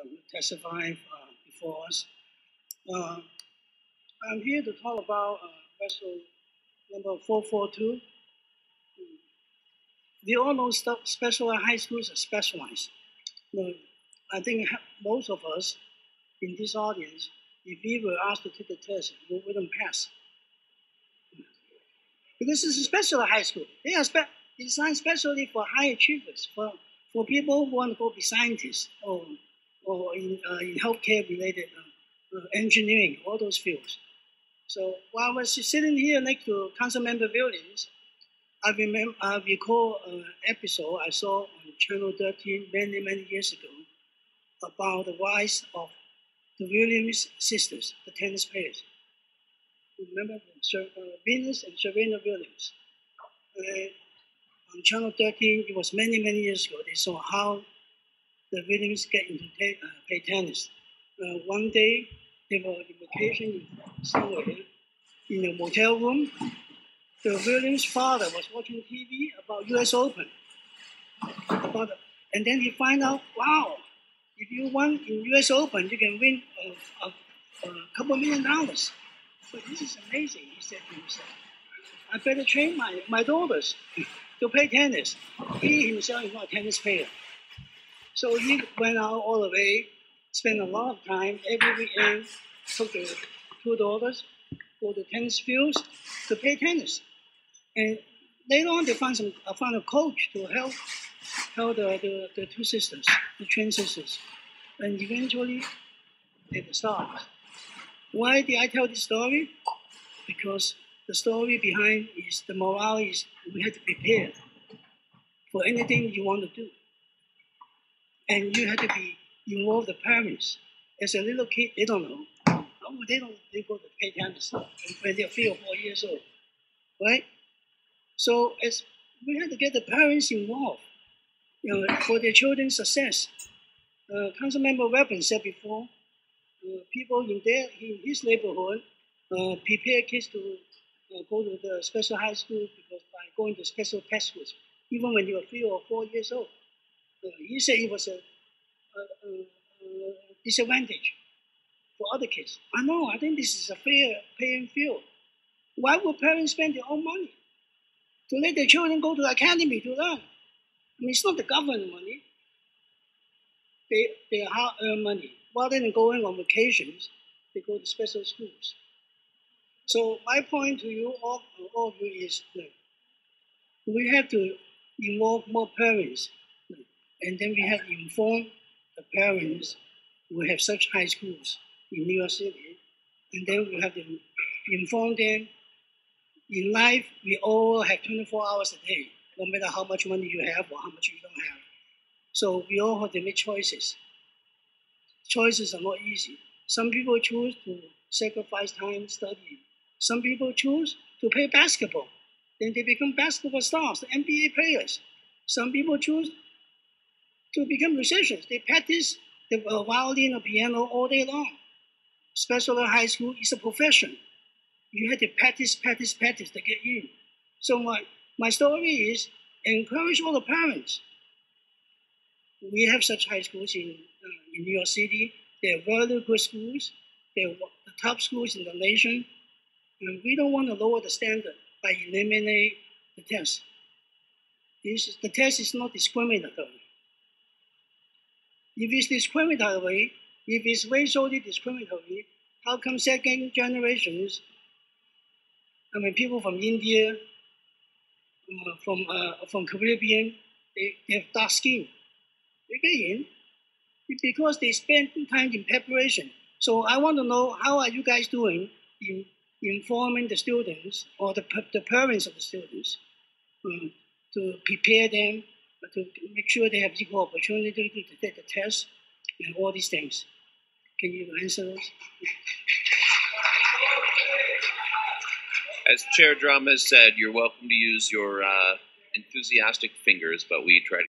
will testify before us. I'm here to talk about vessel number 442. We all know specialized high schools are specialized. I think most of us in this audience, if we were asked to take the test, we wouldn't pass. Because it's a specialized high school. They are designed specially for high achievers, for people who want to go be scientists or in healthcare related engineering, all those fields. So while I was sitting here next to Councilmember Williams, I recall an episode I saw on Channel 13 many years ago about the rise of the Williams sisters, the tennis players. You remember Venus and Serena Williams? On Channel 13, it was many years ago. They saw how the Williams get into play tennis. One day, they were on vacation somewhere in a motel room. The Williams' father was watching TV about U.S. Open. And then he find out, wow, if you won in U.S. Open, you can win a couple $1 million. So this is amazing, he said to himself. I better train my daughters to play tennis. He himself is not a tennis player. So he went out all the way, spent a lot of time every weekend, took the two daughters, go to tennis fields to play tennis. And later on, they found a coach to help the two sisters, the twin sisters. And eventually, they were stars. Why did I tell this story? Because the story behind is the morale is we have to prepare for anything you want to do. And you have to be involved the parents. As a little kid, they don't know. They go to play tennis when they're 3 or 4 years old, right? So as we have to get the parents involved, for their children's success. Councilmember Weapon said before, people in his neighborhood prepare kids to go to the special high school because by going to special test schools, even when you were 3 or 4 years old. He said it was a disadvantage for other kids. I think this is a fair playing field. Why would parents spend their own money to let their children go to the academy to learn? It's not the government money. They hard-earned money. Rather than going on vacations, they go to special schools. So my point to you, all of you, is that we have to involve more parents, and then we have to inform the parents who have such high schools in New York City, and then we have to inform them. In life, we all have 24 hours a day, no matter how much money you have or how much you don't have. So we all have to make choices. Choices are not easy. Some people choose to sacrifice time studying. Some people choose to play basketball. Then they become basketball stars, the NBA players. Some people choose to become musicians. They practice the violin or piano all day long. Special high school is a profession. You have to practice to get in. So my story is encourage all the parents. We have such high schools in New York City. They're very good schools. They're the top schools in the nation. And we don't want to lower the standard by eliminating the test. The test is not discriminatory. If it's discriminatory, if it's racially discriminatory, how come second generations, people from India, from Caribbean, they have dark skin? They get in because they spend time in preparation. So I want to know, how are you guys doing in informing the students or the parents of the students to prepare them, to make sure they have equal opportunity to take the test and all these things? Can you answer those? As Chair Drum has said, you're welcome to use your enthusiastic fingers, but we try to